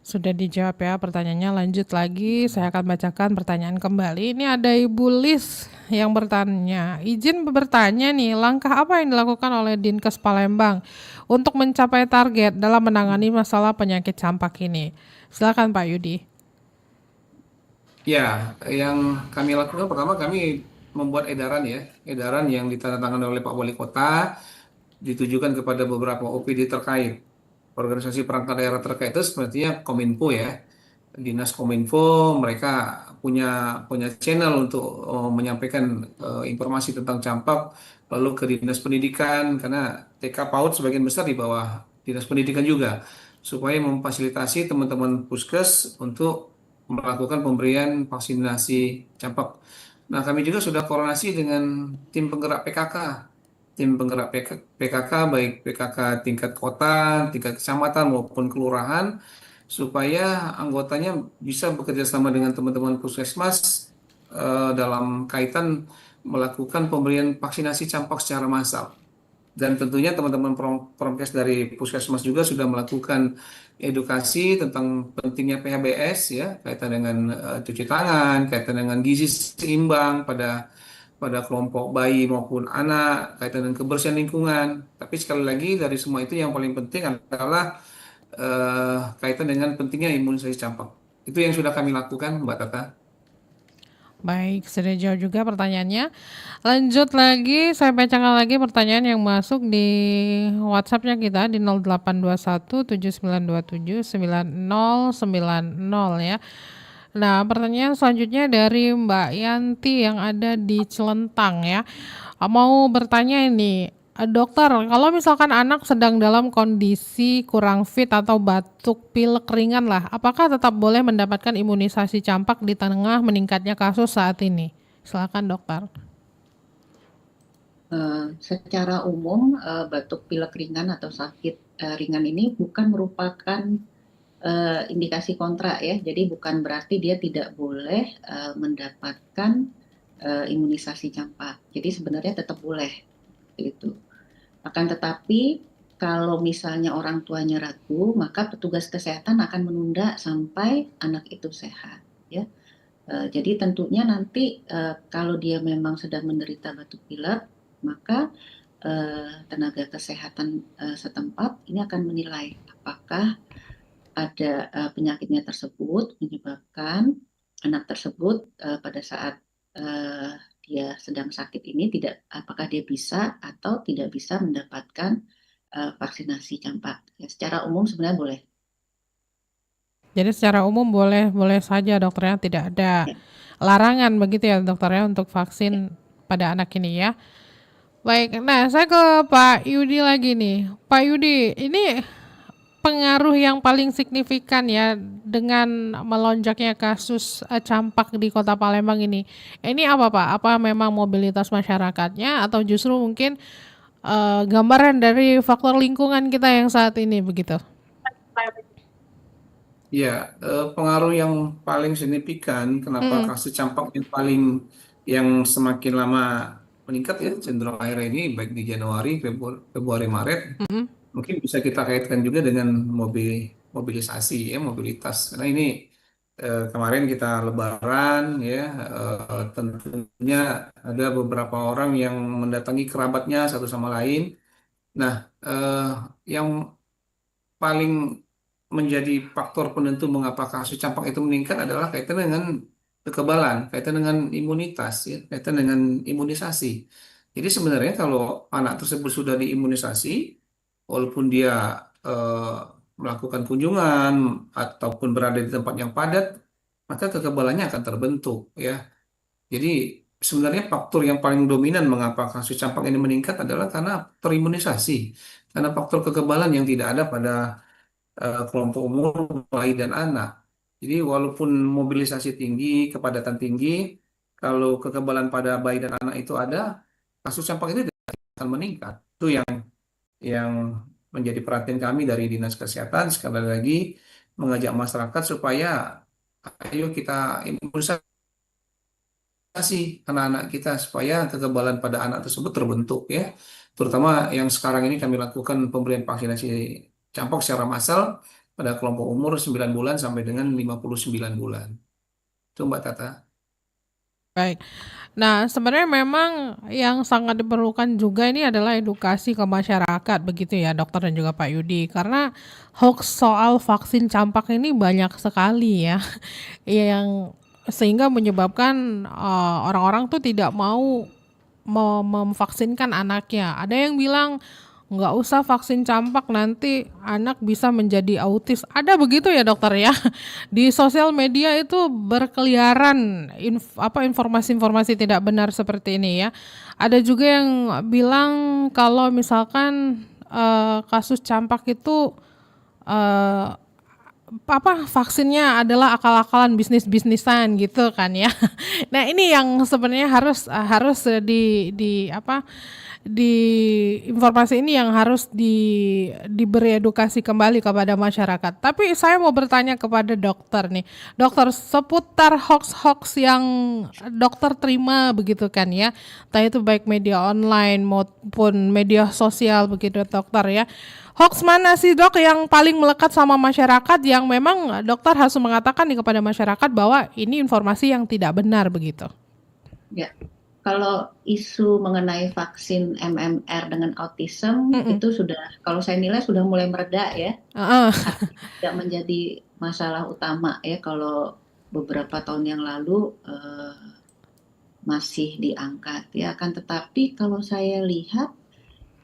sudah dijawab ya pertanyaannya. Lanjut lagi, saya akan bacakan pertanyaan kembali. Ini ada Ibu Lis yang bertanya. Izin bertanya nih, langkah apa yang dilakukan oleh Dinkes Palembang untuk mencapai target dalam menangani masalah penyakit campak ini? Silakan Pak Yudi. Ya, yang kami lakukan pertama kami membuat edaran, ya, edaran yang ditandatangani oleh Pak Wali Kota ditujukan kepada beberapa OPD terkait. Organisasi perangkat daerah terkait itu sepertinya Kominfo, ya. Dinas Kominfo mereka punya punya channel untuk menyampaikan informasi tentang campak, lalu ke Dinas Pendidikan karena TK PAUD sebagian besar di bawah Dinas Pendidikan juga, supaya memfasilitasi teman-teman puskes untuk melakukan pemberian vaksinasi campak. Nah, kami juga sudah koordinasi dengan tim penggerak PKK. Tim penggerak PKK, baik PKK tingkat kota, tingkat kecamatan maupun kelurahan, supaya anggotanya bisa bekerja sama dengan teman-teman puskesmas dalam kaitan melakukan pemberian vaksinasi campak secara massal. Dan tentunya teman-teman Promkes dari puskesmas juga sudah melakukan edukasi tentang pentingnya PHBS, ya, kaitan dengan cuci tangan, kaitan dengan gizi seimbang pada pada kelompok bayi maupun anak, kaitan dengan kebersihan lingkungan. Tapi sekali lagi dari semua itu yang paling penting adalah kaitan dengan pentingnya imunisasi campak. Itu yang sudah kami lakukan, Mbak Tata. Baik, sudah jawab juga pertanyaannya. Lanjut lagi, saya bacakan lagi pertanyaan yang masuk di WhatsApp-nya kita di 0821 7927 9090 ya. Nah, pertanyaan selanjutnya dari Mbak Yanti yang ada di Celentang ya. Mau bertanya ini, dokter, kalau misalkan anak sedang dalam kondisi kurang fit atau batuk pilek ringan lah, apakah tetap boleh mendapatkan imunisasi campak di tengah meningkatnya kasus saat ini? Silakan dokter. Secara umum, batuk pilek ringan atau sakit ringan ini bukan merupakan indikasi kontra, ya. Jadi bukan berarti dia tidak boleh mendapatkan imunisasi campak. Jadi sebenarnya tetap boleh itu. Akan tetapi kalau misalnya orang tuanya ragu, maka petugas kesehatan akan menunda sampai anak itu sehat, ya. Jadi tentunya nanti kalau dia memang sedang menderita batuk pilek, maka tenaga kesehatan setempat ini akan menilai apakah ada penyakitnya tersebut menyebabkan anak tersebut pada saat dia sedang sakit ini apakah dia bisa atau tidak bisa mendapatkan vaksinasi campak. Ya, secara umum sebenarnya boleh. Jadi secara umum boleh saja dokternya, tidak ada Ya, larangan begitu ya dokternya untuk ya. vaksin pada anak ini ya. Baik, nah saya ke Pak Yudi lagi nih. Pak Yudi, ini pengaruh yang paling signifikan ya dengan melonjaknya kasus campak di Kota Palembang ini. Ini apa Pak? Apa memang mobilitas masyarakatnya atau justru mungkin gambaran dari faktor lingkungan kita yang saat ini begitu? Ya, pengaruh yang paling signifikan kenapa Mm-mm, kasus campak yang semakin lama meningkat ya cenderung akhir ini baik di Januari, Februari, Maret mm-mm. mungkin bisa kita kaitkan juga dengan mobilisasi ya mobilitas karena ini kemarin kita Lebaran ya tentunya ada beberapa orang yang mendatangi kerabatnya satu sama lain. Nah, yang paling menjadi faktor penentu mengapa kasus campak itu meningkat adalah kaitan dengan kekebalan, kaitan dengan imunitas, ya, kaitan dengan imunisasi. Jadi sebenarnya kalau anak tersebut sudah diimunisasi, walaupun dia eh, melakukan kunjungan ataupun berada di tempat yang padat, maka kekebalannya akan terbentuk, ya. Jadi sebenarnya faktor yang paling dominan mengapa kasus campak ini meningkat adalah karena terimunisasi, karena faktor kekebalan yang tidak ada pada kelompok umur bayi dan anak. Jadi walaupun mobilisasi tinggi, kepadatan tinggi, kalau kekebalan pada bayi dan anak itu ada, kasus campak itu tidak akan meningkat. Itu yang menjadi perhatian kami dari Dinas Kesehatan. Sekali lagi mengajak masyarakat supaya ayo kita imunisasi anak-anak kita supaya kekebalan pada anak tersebut terbentuk ya. Terutama yang sekarang ini kami lakukan pemberian vaksinasi campak secara massal pada kelompok umur 9 bulan sampai dengan 59 bulan. Itu Mbak Tata. Baik. Nah, sebenarnya memang yang sangat diperlukan juga ini adalah edukasi ke masyarakat begitu ya, dokter dan juga Pak Yudi. Karena hoax soal vaksin campak ini banyak sekali ya, yang sehingga menyebabkan orang-orang tuh tidak mau memvaksinkan anaknya. Ada yang bilang nggak usah vaksin campak nanti anak bisa menjadi autis. Ada begitu ya dokter ya. Di sosial media itu berkeliaran informasi-informasi tidak benar seperti ini ya. Ada juga yang bilang kalau misalkan kasus campak itu eh, vaksinnya adalah akal-akalan bisnis-bisnisan gitu kan ya. Nah, ini yang sebenarnya harus di informasi ini yang harus diberi edukasi kembali kepada masyarakat. Tapi saya mau bertanya kepada dokter nih. Dokter, seputar hoax-hoax yang dokter terima begitu kan ya. Entah itu baik media online maupun media sosial begitu dokter ya. Hoax mana sih dok yang paling melekat sama masyarakat yang memang dokter harus mengatakan nih kepada masyarakat bahwa ini informasi yang tidak benar begitu? Ya, kalau isu mengenai vaksin MMR dengan autism Mm-mm. itu kalau saya nilai sudah mulai mereda ya, Uh-uh. tidak menjadi masalah utama ya kalau beberapa tahun yang lalu masih diangkat ya. Akan tetapi kalau saya lihat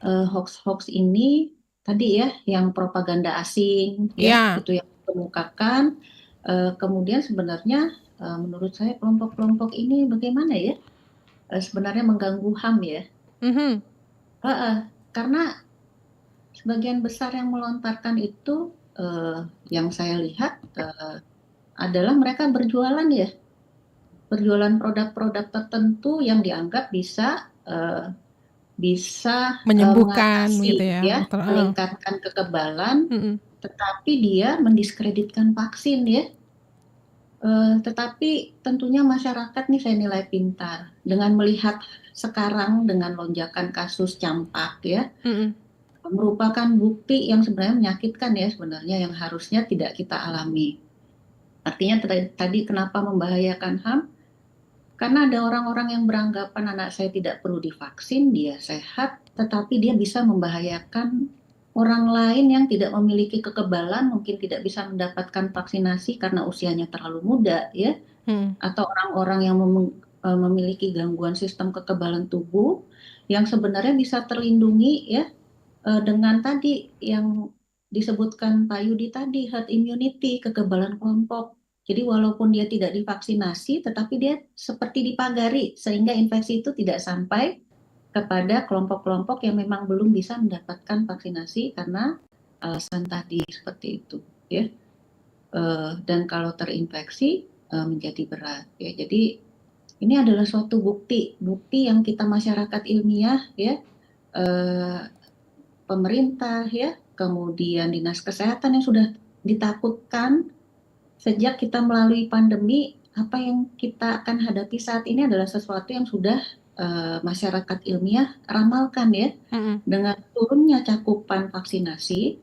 hoax-hoax ini tadi ya, yang propaganda asing ya, Ya. itu yang dikemukakan. Kemudian sebenarnya menurut saya kelompok-kelompok ini bagaimana ya? Sebenarnya mengganggu HAM ya. Mhm. Karena sebagian besar yang melontarkan itu yang saya lihat adalah mereka berjualan ya, berjualan produk-produk tertentu yang dianggap bisa Menyembuhkan gitu mengatasi ya ya, dokter. meningkatkan kekebalan, Mm-mm. tetapi dia mendiskreditkan vaksin ya. Tetapi tentunya masyarakat nih saya nilai pintar dengan melihat sekarang dengan lonjakan kasus campak ya, Mm-mm. merupakan bukti yang sebenarnya menyakitkan ya sebenarnya yang harusnya tidak kita alami. Artinya tadi kenapa membahayakan HAM? Karena ada orang-orang yang beranggapan anak saya tidak perlu divaksin, dia sehat, tetapi dia bisa membahayakan orang lain yang tidak memiliki kekebalan, mungkin tidak bisa mendapatkan vaksinasi karena usianya terlalu muda, ya, atau orang-orang yang memiliki gangguan sistem kekebalan tubuh yang sebenarnya bisa terlindungi, ya, dengan tadi yang disebutkan Pak Yudi tadi, herd immunity, kekebalan kelompok. Jadi walaupun dia tidak divaksinasi, tetapi dia seperti dipagari sehingga infeksi itu tidak sampai kepada kelompok-kelompok yang memang belum bisa mendapatkan vaksinasi karena alasan tadi seperti itu, ya. Dan kalau terinfeksi menjadi berat, ya. Jadi ini adalah suatu bukti yang kita masyarakat ilmiah, ya, pemerintah, ya, kemudian dinas kesehatan yang sudah ditakutkan sejak kita melalui pandemi. Apa yang kita akan hadapi saat ini adalah sesuatu yang sudah masyarakat ilmiah ramalkan, ya. Dengan turunnya cakupan vaksinasi,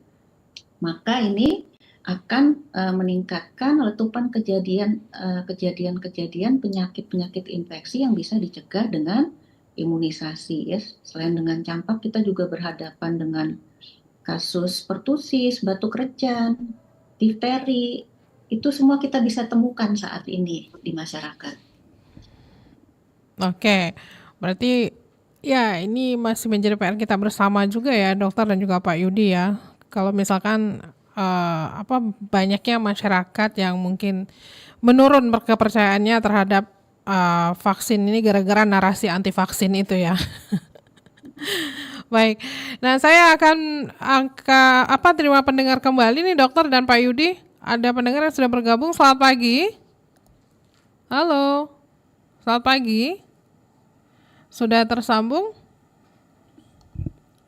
maka ini akan meningkatkan letupan kejadian-kejadian penyakit-penyakit infeksi yang bisa dicegah dengan imunisasi, ya. Selain dengan campak, kita juga berhadapan dengan kasus pertusis, batuk rejan, difteri. Itu semua kita bisa temukan saat ini di masyarakat. Oke, berarti ya ini masih menjadi PR kita bersama juga ya dokter dan juga Pak Yudi ya. Kalau misalkan banyaknya masyarakat yang mungkin menurun kepercayaannya terhadap vaksin ini gara-gara narasi anti vaksin itu ya. Baik, nah saya akan terima pendengar kembali nih dokter dan Pak Yudi. Ada pendengar yang sudah bergabung, selamat pagi. Halo, selamat pagi. Sudah tersambung?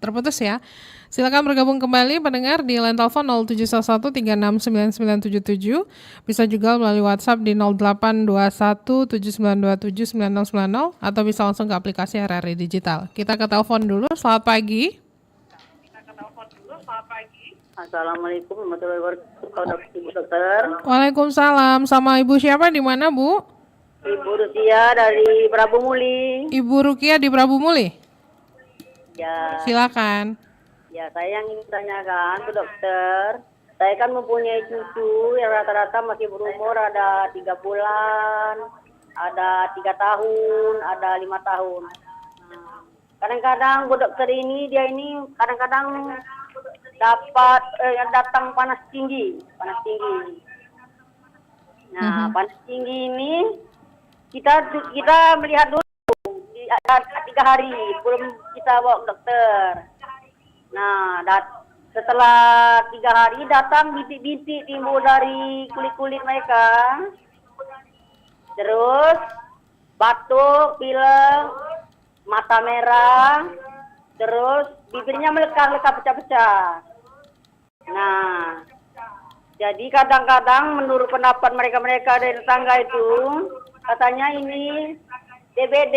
Terputus ya. Silakan bergabung kembali pendengar di line telepon 0711369977. Bisa juga melalui WhatsApp di 082179279090 atau bisa langsung ke aplikasi RRI Digital. Kita ke telepon dulu. Selamat pagi. Assalamualaikum warahmatullahi wabarakatuh, Ibu Dokter. Waalaikumsalam. Sama Ibu siapa, di mana Bu? Ibu Rusia dari Prabu Muli. Ibu Rukia di Prabu Muli. Ya. Silakan. Ya, saya yang ingin tanyakan ke dokter. Saya kan mempunyai cucu yang rata-rata masih berumur ada 3 bulan, ada 3 tahun, ada 5 tahun. Kadang-kadang Bu Dokter ini dia ini kadang-kadang dapat datang panas tinggi. Nah, panas tinggi ini kita melihat dulu ada 3 hari belum kita bawa ke dokter. Nah, setelah 3 hari datang bintik-bintik timbul dari kulit-kulit mereka. Terus batuk, pilek, mata merah, terus bibirnya melekat-lekat pecah-pecah. Nah, jadi kadang-kadang menurut pendapat mereka dari tetangga itu, katanya ini DBD.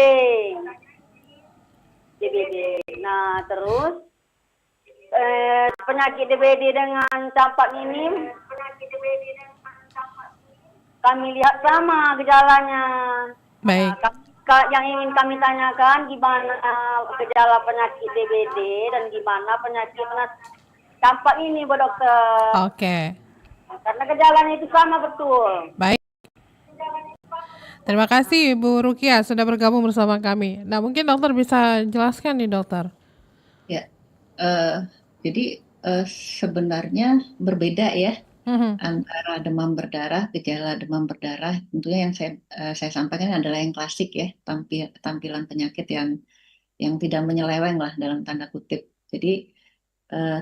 Nah, terus penyakit DBD dengan campak ini kami lihat sama gejalanya. Baik. Nah, yang ingin kami tanyakan gimana gejala penyakit DBD dan gimana penyakit campak ini, Bu Dokter. Oke. Karena gejalanya itu sama betul. Baik. Terima kasih Ibu Rukia sudah bergabung bersama kami. Nah, mungkin dokter bisa jelaskan nih dokter. Ya, jadi sebenarnya berbeda ya antara demam berdarah, gejala demam berdarah. Tentunya yang saya sampaikan adalah yang klasik ya, tampilan penyakit yang tidak menyeleweng lah dalam tanda kutip. Jadi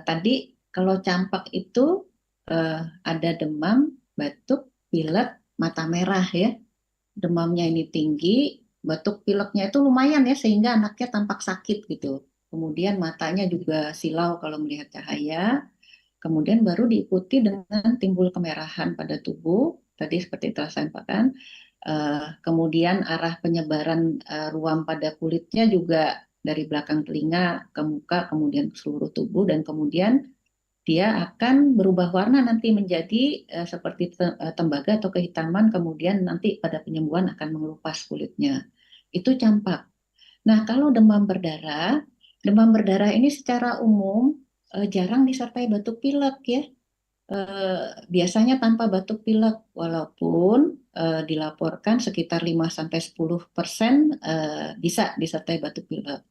tadi kalau campak itu ada demam, batuk, pilek, mata merah ya. Demamnya ini tinggi, batuk pileknya itu lumayan ya sehingga anaknya tampak sakit gitu. Kemudian matanya juga silau kalau melihat cahaya. Kemudian baru diikuti dengan timbul kemerahan pada tubuh. Tadi seperti telah saya sampaikan. Kemudian arah penyebaran ruam pada kulitnya juga dari belakang telinga ke muka, kemudian ke seluruh tubuh, dan kemudian dia akan berubah warna nanti menjadi seperti tembaga atau kehitaman, kemudian nanti pada penyembuhan akan mengelupas kulitnya. Itu campak. Nah, kalau demam berdarah ini secara umum jarang disertai batuk pilek ya. Biasanya tanpa batuk pilek, walaupun dilaporkan sekitar 5-10% bisa disertai batuk pilek,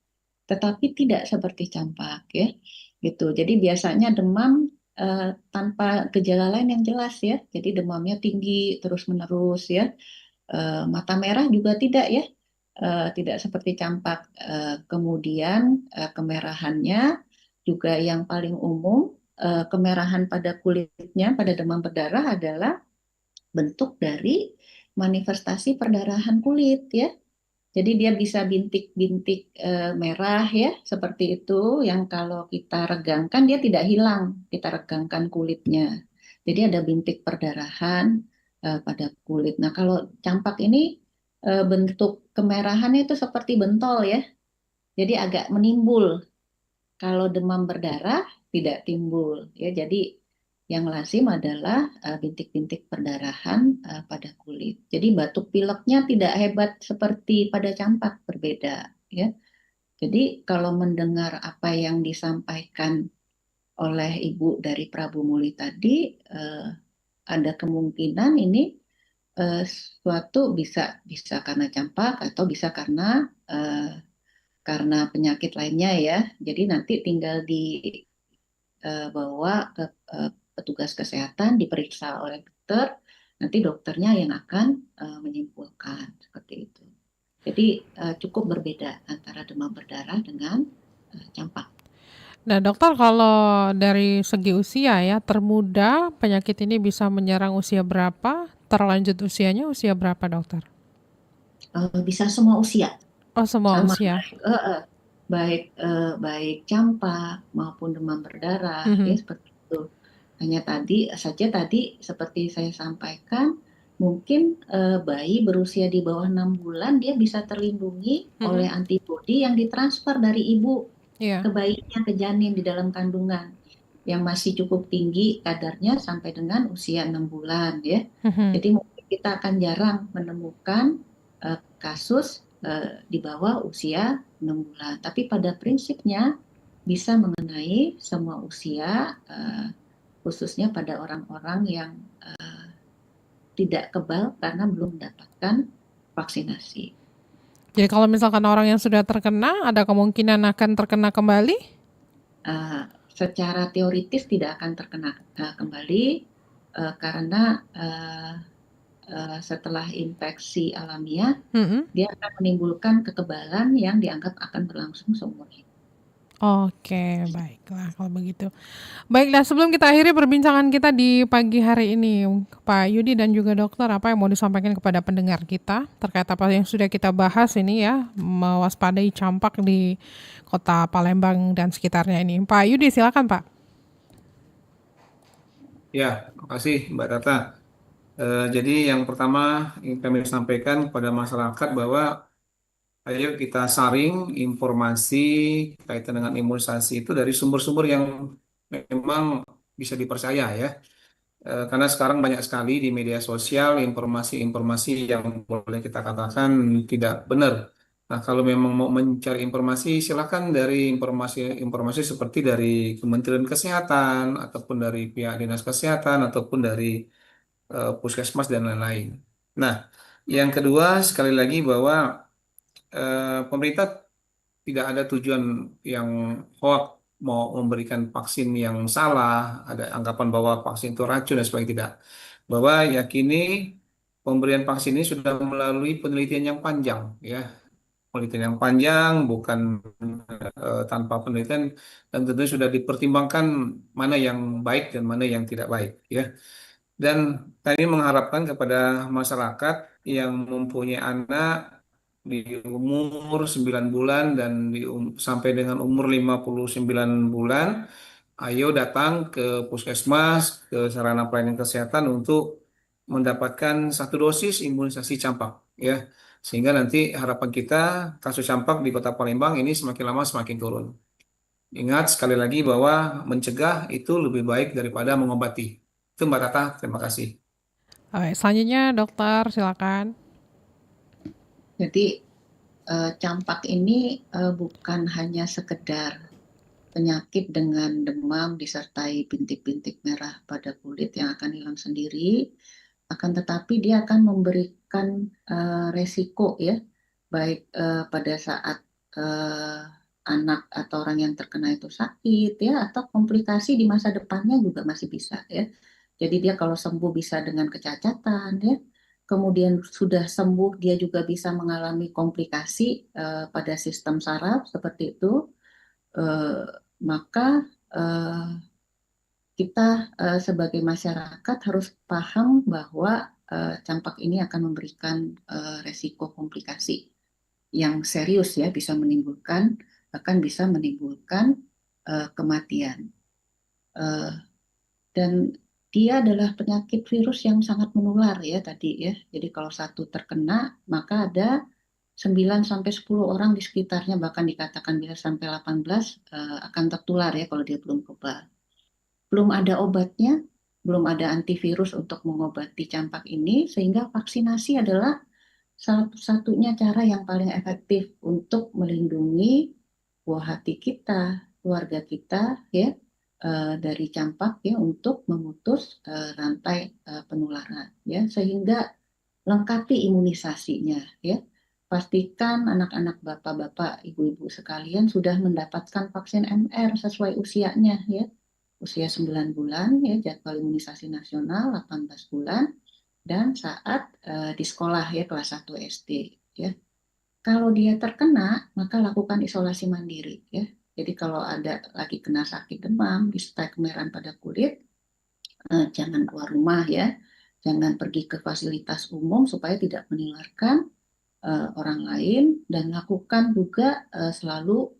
tetapi tidak seperti campak ya, gitu. Jadi biasanya demam tanpa gejala lain yang jelas ya, jadi demamnya tinggi terus-menerus ya. Mata merah juga tidak ya, tidak seperti campak. Kemudian kemerahannya juga yang paling umum, kemerahan pada kulitnya pada demam berdarah adalah bentuk dari manifestasi perdarahan kulit ya. Jadi dia bisa bintik-bintik merah ya, seperti itu yang kalau kita regangkan dia tidak hilang, kita regangkan kulitnya. Jadi ada bintik perdarahan pada kulit. Nah, kalau campak ini bentuk kemerahannya itu seperti bentol ya. Jadi agak menimbul. Kalau demam berdarah tidak timbul ya. Jadi yang lazim adalah bintik-bintik perdarahan pada kulit. Jadi batuk pileknya tidak hebat seperti pada campak, berbeda ya. Jadi kalau mendengar apa yang disampaikan oleh Ibu dari Prabu Muli tadi, ada kemungkinan ini suatu bisa bisa karena campak atau bisa karena penyakit lainnya ya. Jadi nanti tinggal dibawa ke petugas kesehatan, diperiksa oleh dokter, nanti dokternya yang akan menyimpulkan seperti itu. Jadi cukup berbeda antara demam berdarah dengan campak. Nah, dokter, kalau dari segi usia ya, termuda penyakit ini bisa menyerang usia berapa? Terlanjut usianya usia berapa, dokter? Bisa semua usia, Oh, semua sama usia. baik campak maupun demam berdarah ya, seperti itu. Hanya tadi seperti saya sampaikan, mungkin bayi berusia di bawah 6 bulan dia bisa terlindungi oleh antibodi yang ditransfer dari ibu Iya. ke bayinya, ke janin di dalam kandungan, yang masih cukup tinggi kadarnya sampai dengan usia 6 bulan ya. Jadi mungkin kita akan jarang menemukan kasus di bawah usia 6 bulan. Tapi pada prinsipnya bisa mengenai semua usia, khususnya pada orang-orang yang tidak kebal karena belum mendapatkan vaksinasi. Jadi kalau misalkan orang yang sudah terkena, ada kemungkinan akan terkena kembali? Secara teoritis tidak akan terkena kembali karena setelah infeksi alamiah, dia akan menimbulkan kekebalan yang dianggap akan berlangsung seumur hidup. Oke, baiklah kalau begitu. Baiklah, sebelum kita akhiri perbincangan kita di pagi hari ini, Pak Yudi dan juga dokter, apa yang mau disampaikan kepada pendengar kita terkait apa yang sudah kita bahas ini ya, mewaspadai campak di Kota Palembang dan sekitarnya ini. Pak Yudi, silakan Pak. Ya, makasih Mbak Tata. Jadi yang pertama yang kami sampaikan kepada masyarakat bahwa ayo kita saring informasi kaitan dengan imunisasi itu dari sumber-sumber yang memang bisa dipercaya ya. Karena sekarang banyak sekali di media sosial informasi-informasi yang boleh kita katakan tidak benar. Nah, kalau memang mau mencari informasi, silakan dari informasi-informasi seperti dari Kementerian Kesehatan, ataupun dari pihak Dinas Kesehatan, ataupun dari puskesmas dan lain-lain. Nah, yang kedua sekali lagi bahwa pemerintah tidak ada tujuan yang hoax mau memberikan vaksin yang salah, ada anggapan bahwa vaksin itu racun dan sebagainya, tidak. Bahwa yakini pemberian vaksin ini sudah melalui penelitian yang panjang, ya. Penelitian yang panjang, bukan tanpa penelitian, dan tentunya sudah dipertimbangkan mana yang baik dan mana yang tidak baik, ya. Dan kami mengharapkan kepada masyarakat yang mempunyai anak di umur 9 bulan dan sampai dengan umur 59 bulan, ayo datang ke puskesmas, ke sarana pelayanan kesehatan untuk mendapatkan 1 dosis imunisasi campak, ya. Sehingga nanti harapan kita kasus campak di Kota Palembang ini semakin lama semakin turun. Ingat sekali lagi bahwa mencegah itu lebih baik daripada mengobati. Itu Mbak Tata, terima kasih. Oke, selanjutnya dokter, silakan. Jadi campak ini bukan hanya sekedar penyakit dengan demam disertai bintik-bintik merah pada kulit yang akan hilang sendiri. Akan tetapi dia akan memberikan resiko ya, baik pada saat anak atau orang yang terkena itu sakit ya, atau komplikasi di masa depannya juga masih bisa ya. Jadi dia kalau sembuh bisa dengan kecacatan ya, kemudian sudah sembuh dia juga bisa mengalami komplikasi pada sistem saraf seperti itu. Maka kita sebagai masyarakat harus paham bahwa campak ini akan memberikan resiko komplikasi yang serius ya, bahkan bisa menimbulkan kematian. Dan dia adalah penyakit virus yang sangat menular ya tadi ya. Jadi kalau satu terkena, maka ada 9-10 orang di sekitarnya, bahkan dikatakan bisa sampai 18 akan tertular ya kalau dia belum kebal. Belum ada obatnya, belum ada antivirus untuk mengobati campak ini, sehingga vaksinasi adalah satu-satunya cara yang paling efektif untuk melindungi buah hati kita, keluarga kita ya, dari campak ya, untuk memutus rantai penularan ya, sehingga lengkapi imunisasinya ya. Pastikan anak-anak bapak-bapak, ibu-ibu sekalian sudah mendapatkan vaksin MR sesuai usianya ya. Usia 9 bulan ya, jadwal imunisasi nasional 18 bulan, dan saat di sekolah ya, kelas 1 SD ya. Kalau dia terkena, maka lakukan isolasi mandiri ya. Jadi kalau ada lagi kena sakit demam, disertai kemerahan pada kulit, jangan keluar rumah ya. Jangan pergi ke fasilitas umum supaya tidak menularkan orang lain, dan lakukan juga selalu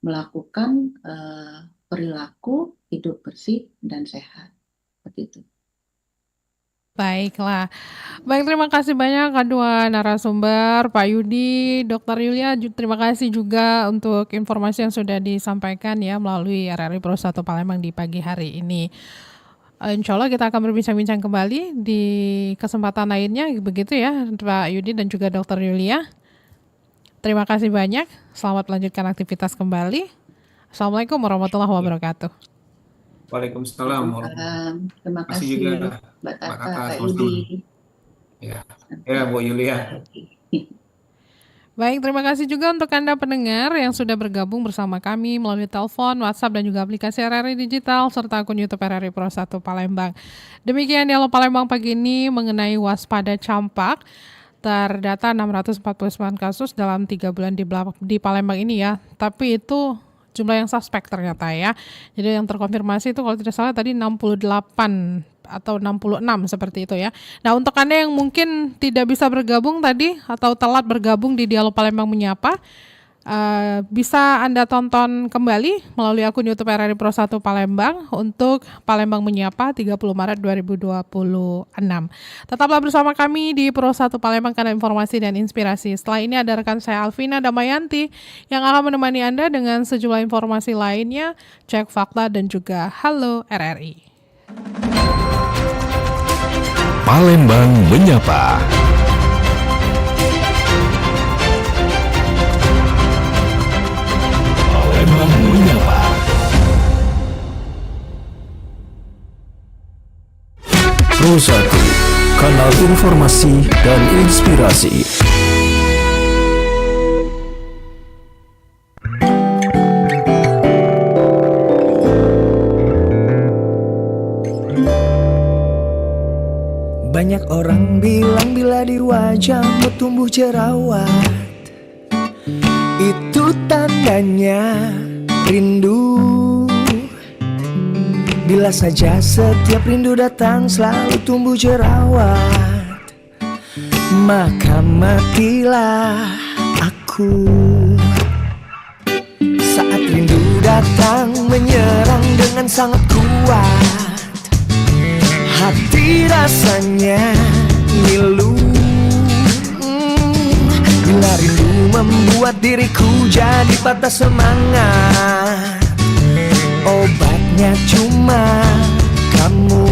melakukan perilaku hidup bersih dan sehat. Seperti itu. Baiklah. Baik, terima kasih banyak kedua narasumber, Pak Yudi, Dr. Yulia. Terima kasih juga untuk informasi yang sudah disampaikan ya melalui RRI Pro 1 Palembang di pagi hari ini. Insya Allah kita akan berbincang-bincang kembali di kesempatan lainnya, begitu ya Pak Yudi dan juga Dr. Yulia. Terima kasih banyak. Selamat melanjutkan aktivitas kembali. Assalamualaikum warahmatullahi wabarakatuh. Waalaikumsalam. Terima Kasih kasih juga Mbak Tata, Mbak Tata, Pak sama-sama. Yudi. Ya, Bu Yulia. Baik, terima kasih juga untuk Anda pendengar yang sudah bergabung bersama kami melalui telepon, WhatsApp, dan juga aplikasi RRI Digital, serta akun YouTube RRI Pro 1 Palembang. Demikian Dialog Palembang pagi ini mengenai waspada campak. Terdata 649 kasus dalam 3 bulan di Palembang ini ya, tapi itu jumlah yang suspek ternyata ya. Jadi yang terkonfirmasi itu kalau tidak salah tadi 68 atau 66 seperti itu ya. Nah, untuk Anda yang mungkin tidak bisa bergabung tadi atau telat bergabung di Dialog Palembang Menyapa, bisa Anda tonton kembali melalui akun YouTube RRI Pro 1 Palembang untuk Palembang Menyapa 30 Maret 2026. Tetaplah bersama kami di Pro 1 Palembang karena informasi dan inspirasi. Setelah ini ada rekan saya Alvina Damayanti yang akan menemani Anda dengan sejumlah informasi lainnya, cek fakta dan juga Halo RRI. Palembang Menyapa. Palembang Menyapa. Pro 1, kanal informasi dan inspirasi. Banyak orang bilang bila di wajahmu tumbuh jerawat, itu tandanya rindu. Bila saja setiap rindu datang selalu tumbuh jerawat, maka matilah aku. Saat rindu datang menyerang dengan sangat kuat, hati rasanya ngilu. Bila rindu membuat diriku jadi patah semangat, obatnya cuma kamu.